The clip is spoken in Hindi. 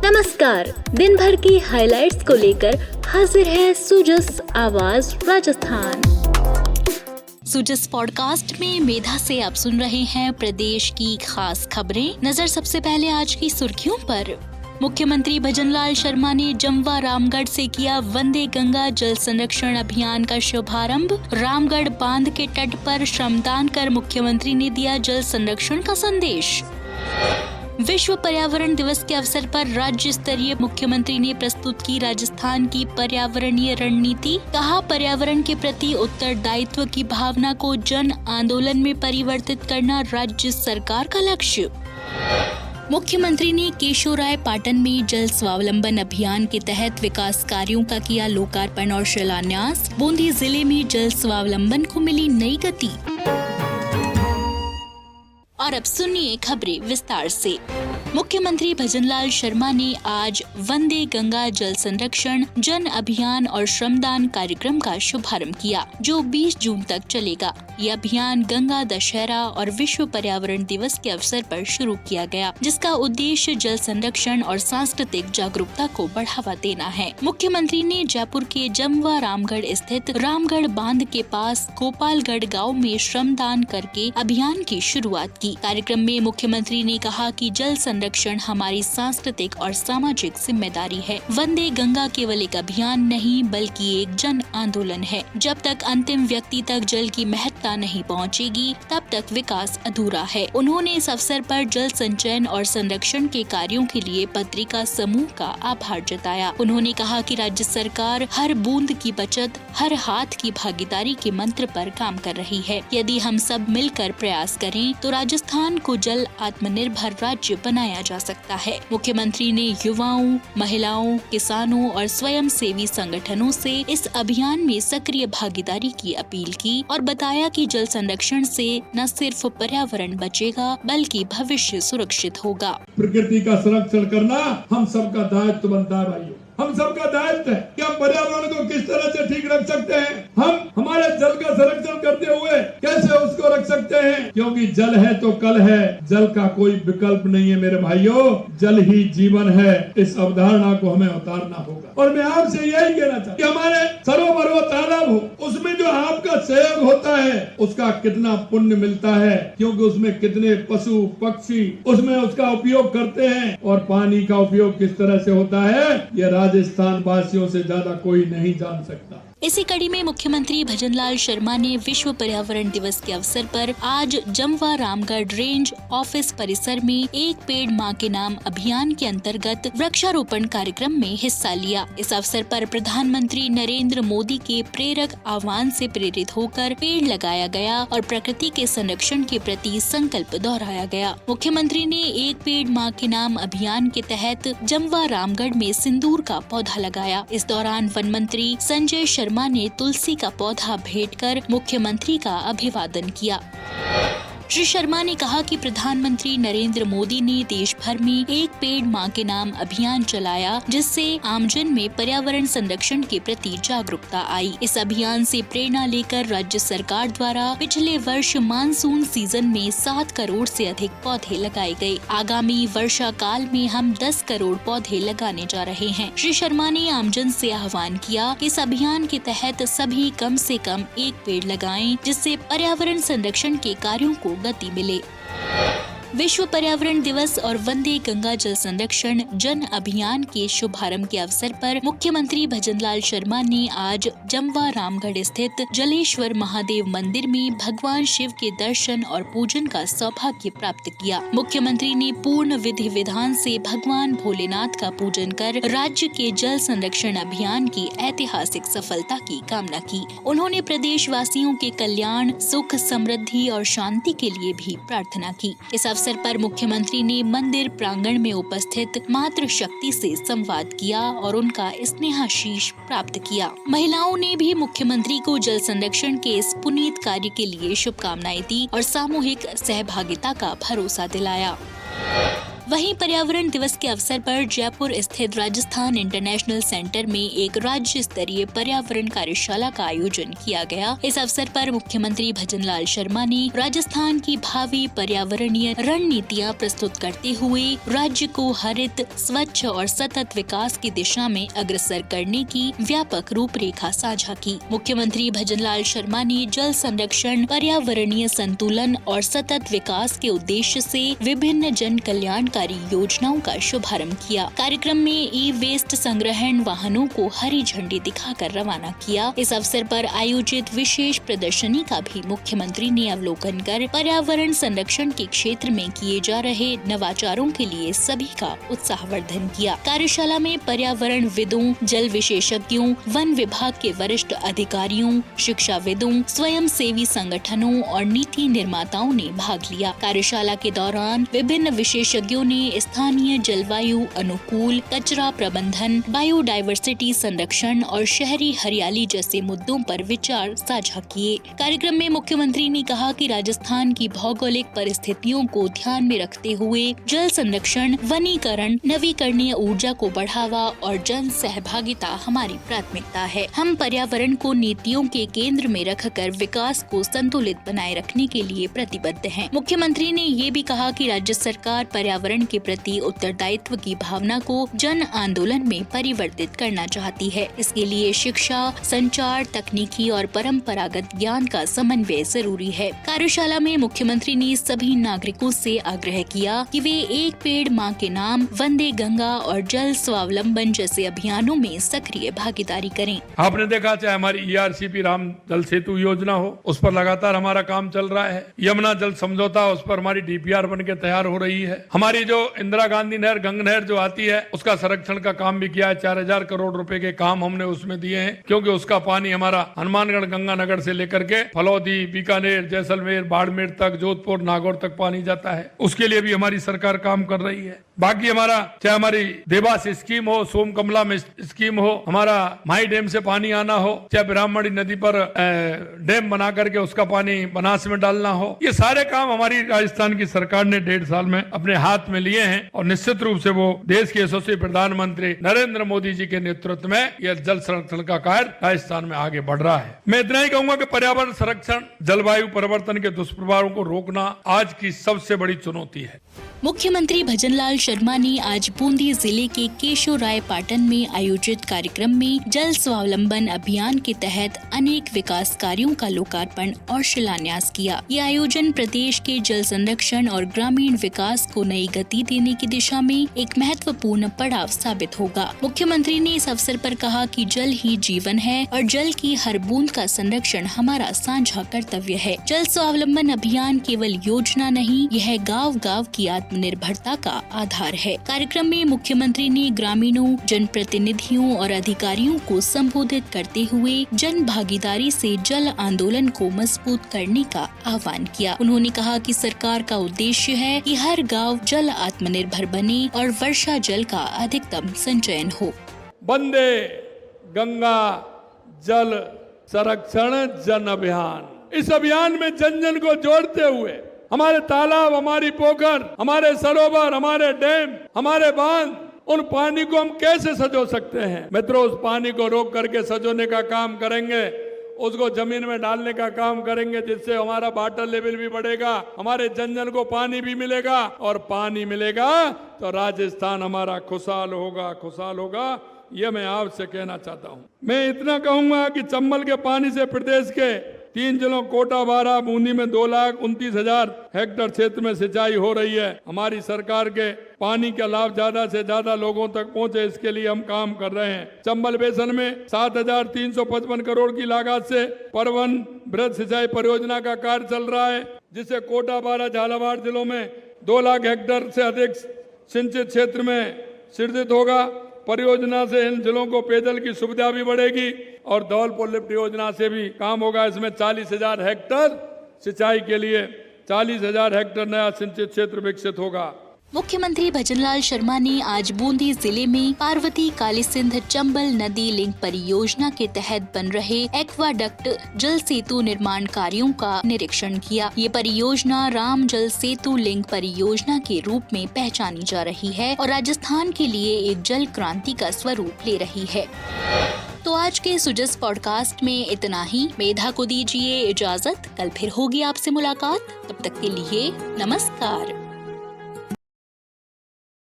नमस्कार, दिन भर की हाइलाइट्स को लेकर हाजिर है सुजस आवाज राजस्थान। सुजस पॉडकास्ट में मेधा से आप सुन रहे हैं प्रदेश की खास खबरें। नजर सबसे पहले आज की सुर्खियों पर। मुख्यमंत्री भजनलाल शर्मा ने जमवा रामगढ़ से किया वंदे गंगा जल संरक्षण अभियान का शुभारंभ। रामगढ़ बांध के तट पर श्रमदान कर मुख्यमंत्री ने दिया जल संरक्षण का संदेश। विश्व पर्यावरण दिवस के अवसर पर राज्य स्तरीय मुख्यमंत्री ने प्रस्तुत की राजस्थान की पर्यावरणीय रणनीति। कहा, पर्यावरण के प्रति उत्तरदायित्व की भावना को जन आंदोलन में परिवर्तित करना राज्य सरकार का लक्ष्य। मुख्यमंत्री ने केशोराय पाटन में जल स्वावलंबन अभियान के तहत विकास कार्यों का किया लोकार्पण और शिलान्यास। बूंदी जिले में जल स्वावलंबन को मिली नई गति। और अब सुनिए खबरें विस्तार से। मुख्यमंत्री भजनलाल शर्मा ने आज वंदे गंगा जल संरक्षण जन अभियान और श्रमदान कार्यक्रम का शुभारंभ किया, जो 20 जून तक चलेगा। ये अभियान गंगा दशहरा और विश्व पर्यावरण दिवस के अवसर पर शुरू किया गया, जिसका उद्देश्य जल संरक्षण और सांस्कृतिक जागरूकता को बढ़ावा देना है। मुख्यमंत्री ने जयपुर के जमवा रामगढ़ स्थित रामगढ़ बांध के पास गोपालगढ़ गाँव में श्रमदान करके अभियान की शुरुआत की। कार्यक्रम में मुख्यमंत्री ने कहा कि जल संरक्षण हमारी सांस्कृतिक और सामाजिक जिम्मेदारी है। वंदे गंगा केवल एक अभियान नहीं बल्कि एक जन आंदोलन है। जब तक अंतिम व्यक्ति तक जल की महत्ता नहीं पहुंचेगी, तब तक विकास अधूरा है। उन्होंने इस अवसर पर जल संचयन और संरक्षण के कार्यों के लिए पत्रिका समूह का आभार जताया। उन्होंने कहा कि राज्य सरकार हर बूंद की बचत, हर हाथ की भागीदारी के मंत्र पर काम कर रही है। यदि हम सब मिलकर प्रयास करें तो राजस्थान को जल आत्मनिर्भर राज्य बनाया जा सकता है। मुख्यमंत्री ने युवाओं, महिलाओं, किसानों और स्वयं सेवी संगठनों से इस अभियान में सक्रिय भागीदारी की अपील की और बताया कि जल संरक्षण से न सिर्फ पर्यावरण बचेगा बल्कि भविष्य सुरक्षित होगा। प्रकृति का संरक्षण करना हम सबका दायित्व बनता है भाइयों। हम सबका दायित्व है कि हम पर्यावरण को किस तरह से ठीक रख सकते हैं। हम हमारे जल का संरक्षण करते हुए कैसे उसको रख सकते हैं, क्योंकि जल है तो कल है। जल का कोई विकल्प नहीं है मेरे भाइयों, जल ही जीवन है। इस अवधारणा को हमें उतारना होगा। और मैं आपसे यही कहना चाहता हूं कि हमारे सरोवर हो, तालाब हो, उसमें जो आपका सहयोग होता है उसका कितना पुण्य मिलता है, क्योंकि उसमें कितने पशु पक्षी उसमें उसका उपयोग करते हैं। और पानी का उपयोग किस तरह से होता है ये राजस्थान वासियों से ज्यादा कोई नहीं जान सकता। इसी कड़ी में मुख्यमंत्री भजनलाल शर्मा ने विश्व पर्यावरण दिवस के अवसर पर आज जमवा रामगढ़ रेंज ऑफिस परिसर में एक पेड़ मां के नाम अभियान के अंतर्गत वृक्षारोपण कार्यक्रम में हिस्सा लिया। इस अवसर पर प्रधानमंत्री नरेंद्र मोदी के प्रेरक आह्वान से प्रेरित होकर पेड़ लगाया गया और प्रकृति के संरक्षण के प्रति संकल्प दोहराया गया। मुख्यमंत्री ने एक पेड़ मां के नाम अभियान के तहत जमवा रामगढ़ में सिंदूर का पौधा लगाया। इस दौरान वन मंत्री संजय शर्मा ने तुलसी का पौधा भेंट कर मुख्यमंत्री का अभिवादन किया। श्री शर्मा ने कहा कि प्रधानमंत्री नरेंद्र मोदी ने देश भर में एक पेड़ मां के नाम अभियान चलाया, जिससे आमजन में पर्यावरण संरक्षण के प्रति जागरूकता आई। इस अभियान से प्रेरणा लेकर राज्य सरकार द्वारा पिछले वर्ष मानसून सीजन में 7 करोड़ से अधिक पौधे लगाए गए। आगामी वर्षा काल में हम 10 करोड़ पौधे लगाने जा रहे हैं। श्री शर्मा ने आमजन से आह्वान किया कि इस अभियान के तहत सभी कम से कम एक पेड़ लगाएं, जिससे पर्यावरण संरक्षण के कार्यों को गति मिले। विश्व पर्यावरण दिवस और वंदे गंगा जल संरक्षण जन अभियान के शुभारंभ के अवसर पर मुख्यमंत्री भजनलाल शर्मा ने आज जमवा रामगढ़ स्थित जलेश्वर महादेव मंदिर में भगवान शिव के दर्शन और पूजन का सौभाग्य प्राप्त किया। मुख्यमंत्री ने पूर्ण विधि विधान से भगवान भोलेनाथ का पूजन कर राज्य के जल संरक्षण अभियान की ऐतिहासिक सफलता की कामना की। उन्होंने प्रदेश वासियों के कल्याण, सुख, समृद्धि और शांति के लिए भी प्रार्थना की। इस अवसर पर मुख्यमंत्री ने मंदिर प्रांगण में उपस्थित मातृ शक्ति से संवाद किया और उनका स्नेहाशीष प्राप्त किया। महिलाओं ने भी मुख्यमंत्री को जल संरक्षण के इस पुनीत कार्य के लिए शुभकामनाएं दी और सामूहिक सहभागिता का भरोसा दिलाया। वहीं पर्यावरण दिवस के अवसर पर जयपुर स्थित राजस्थान इंटरनेशनल सेंटर में एक राज्य स्तरीय पर्यावरण कार्यशाला का आयोजन किया गया। इस अवसर पर मुख्यमंत्री भजनलाल शर्मा ने राजस्थान की भावी पर्यावरणीय रणनीतियाँ प्रस्तुत करते हुए राज्य को हरित, स्वच्छ और सतत विकास की दिशा में अग्रसर करने की व्यापक रूपरेखा साझा की। मुख्यमंत्री भजनलाल शर्मा ने जल संरक्षण, पर्यावरणीय संतुलन और सतत विकास के उद्देश्य से विभिन्न जन कल्याणकारी योजनाओं का शुभारंभ किया। कार्यक्रम में ई वेस्ट संग्रहण वाहनों को हरी झंडी दिखाकर रवाना किया। इस अवसर पर आयोजित विशेष प्रदर्शनी का भी मुख्यमंत्री ने अवलोकन कर पर्यावरण संरक्षण के क्षेत्र में किए जा रहे नवाचारों के लिए सभी का उत्साहवर्धन किया। कार्यशाला में पर्यावरण विदों, जल विशेषज्ञों, वन विभाग के वरिष्ठ अधिकारियों, शिक्षाविदों, स्वयं सेवी संगठनों और नीति निर्माताओं ने भाग लिया। कार्यशाला के दौरान विभिन्न विशेषज्ञों ने स्थानीय जलवायु अनुकूल, कचरा प्रबंधन, बायोडायवर्सिटी संरक्षण और शहरी हरियाली जैसे मुद्दों पर विचार साझा किए। कार्यक्रम में मुख्यमंत्री ने कहा कि राजस्थान की भौगोलिक परिस्थितियों को ध्यान में रखते हुए जल संरक्षण, वनीकरण, नवीकरणीय ऊर्जा को बढ़ावा और जन सहभागिता हमारी प्राथमिकता है। हम पर्यावरण को नीतियों के केंद्र में रखकर विकास को संतुलित बनाए रखने के लिए प्रतिबद्ध हैं। मुख्यमंत्री ने ये भी कहा कि राज्य सरकार पर्यावरण के प्रति उत्तरदायित्व की भावना को जन आंदोलन में परिवर्तित करना चाहती है। इसके लिए शिक्षा, संचार, तकनीकी और परंपरागत ज्ञान का समन्वय जरूरी है। कार्यशाला में मुख्यमंत्री ने सभी नागरिकों से आग्रह किया कि वे एक पेड़ मां के नाम, वंदे गंगा और जल स्वावलंबन जैसे अभियानों में सक्रिय भागीदारी करें। आपने देखा चाहे हमारी ERCP राम जल सेतु योजना हो, उस पर लगातार हमारा काम चल रहा है। यमुना जल समझौता, उस पर हमारी DPR बन के तैयार हो रही है। हमारी जो इंदिरा गांधी नहर, गंग नहर जो आती है, उसका संरक्षण का काम भी किया है। 4000 करोड़ रुपए के काम हमने उसमें दिए हैं, क्योंकि उसका पानी हमारा हनुमानगढ़ गंगानगर से लेकर के फलौदी, बीकानेर, जैसलमेर, बाड़मेर तक, जोधपुर, नागौर तक पानी जाता है। उसके लिए भी हमारी सरकार काम कर रही है। बाकी हमारा चाहे हमारी देवास स्कीम हो, सोम कमला में स्कीम हो, हमारा माई डैम से पानी आना हो, चाहे ब्राह्मणी नदी पर डैम बना करके उसका पानी बनास में डालना हो, ये सारे काम हमारी राजस्थान की सरकार ने 1.5 साल में अपने हाथ में लिए हैं। और निश्चित रूप से वो देश के यशस्वी प्रधानमंत्री नरेंद्र मोदी जी के नेतृत्व में यह जल संरक्षण का कार्य राजस्थान में आगे बढ़ रहा है। मैं इतना ही कहूंगा कि पर्यावरण संरक्षण, जलवायु परिवर्तन के दुष्प्रभावों को रोकना आज की सबसे बड़ी चुनौती है। मुख्यमंत्री भजनलाल शर्मा ने आज बूंदी जिले के केशोरायपाटन में आयोजित कार्यक्रम में जल स्वावलंबन अभियान के तहत अनेक विकास कार्यों का लोकार्पण और शिलान्यास किया। ये आयोजन प्रदेश के जल संरक्षण और ग्रामीण विकास को नई गति देने की दिशा में एक महत्वपूर्ण पड़ाव साबित होगा। मुख्यमंत्री ने इस अवसर पर कहा कि जल ही जीवन है और जल की हर बूंद का संरक्षण हमारा साझा कर्तव्य है। जल स्वावलंबन अभियान केवल योजना नहीं, यह गाँव-गाँव की आत्मनिर्भरता का आधार है। कार्यक्रम में मुख्यमंत्री ने ग्रामीणों, जनप्रतिनिधियों और अधिकारियों को संबोधित करते हुए जन भागीदारी से जल आंदोलन को मजबूत करने का आह्वान किया। उन्होंने कहा कि सरकार का उद्देश्य है कि हर गांव जल आत्मनिर्भर बने और वर्षा जल का अधिकतम संचयन हो। वंदे गंगा जल संरक्षण जन अभियान, इस अभियान में जन जन को जोड़ते हुए हमारे तालाब, हमारी पोखर, हमारे सरोवर, हमारे डैम, हमारे बांध, उन पानी को हम कैसे सजो सकते हैं। मित्रों, उस पानी को रोक करके सजोने का काम करेंगे, उसको जमीन में डालने का काम करेंगे, जिससे हमारा वाटर लेवल भी बढ़ेगा, हमारे जन जन को पानी भी मिलेगा, और पानी मिलेगा तो राजस्थान हमारा खुशहाल होगा, खुशहाल होगा। ये मैं आपसे कहना चाहता हूँ। मैं इतना कहूंगा कि चंबल के पानी से प्रदेश के 3 जिलों कोटा, बारां, बूंदी में 2,29,000 हेक्टेयर क्षेत्र में सिंचाई हो रही है। हमारी सरकार के पानी का लाभ ज्यादा से ज्यादा लोगों तक पहुंचे, इसके लिए हम काम कर रहे हैं। चंबल बेसिन में 7,355 करोड़ की लागत से परवन बृहद सिंचाई परियोजना का कार्य चल रहा है, जिससे कोटा, बारां, झालावाड़ जिलों में 2 लाख हेक्टेयर से अधिक सिंचित क्षेत्र में सृजित होगा। परियोजना से इन जिलों को पेयजल की सुविधा भी बढ़ेगी और धौलपुर लिफ्ट योजना से भी काम होगा। इसमें 40,000 हेक्टेयर सिंचाई के लिए 40,000 हेक्टेयर नया सिंचित क्षेत्र विकसित होगा। मुख्यमंत्री भजनलाल शर्मा ने आज बूंदी जिले में पार्वती काली सिंध चंबल नदी लिंक परियोजना के तहत बन रहे एक्वाडक्ट जल सेतु निर्माण कार्यों का निरीक्षण किया। ये परियोजना राम जल सेतु लिंक परियोजना के रूप में पहचानी जा रही है और राजस्थान के लिए एक जल क्रांति का स्वरूप ले रही है। तो आज के सुजस पॉडकास्ट में इतना ही। मेधा को दीजिए इजाजत, कल फिर होगी आपसे मुलाकात। तब तक के लिए नमस्कार।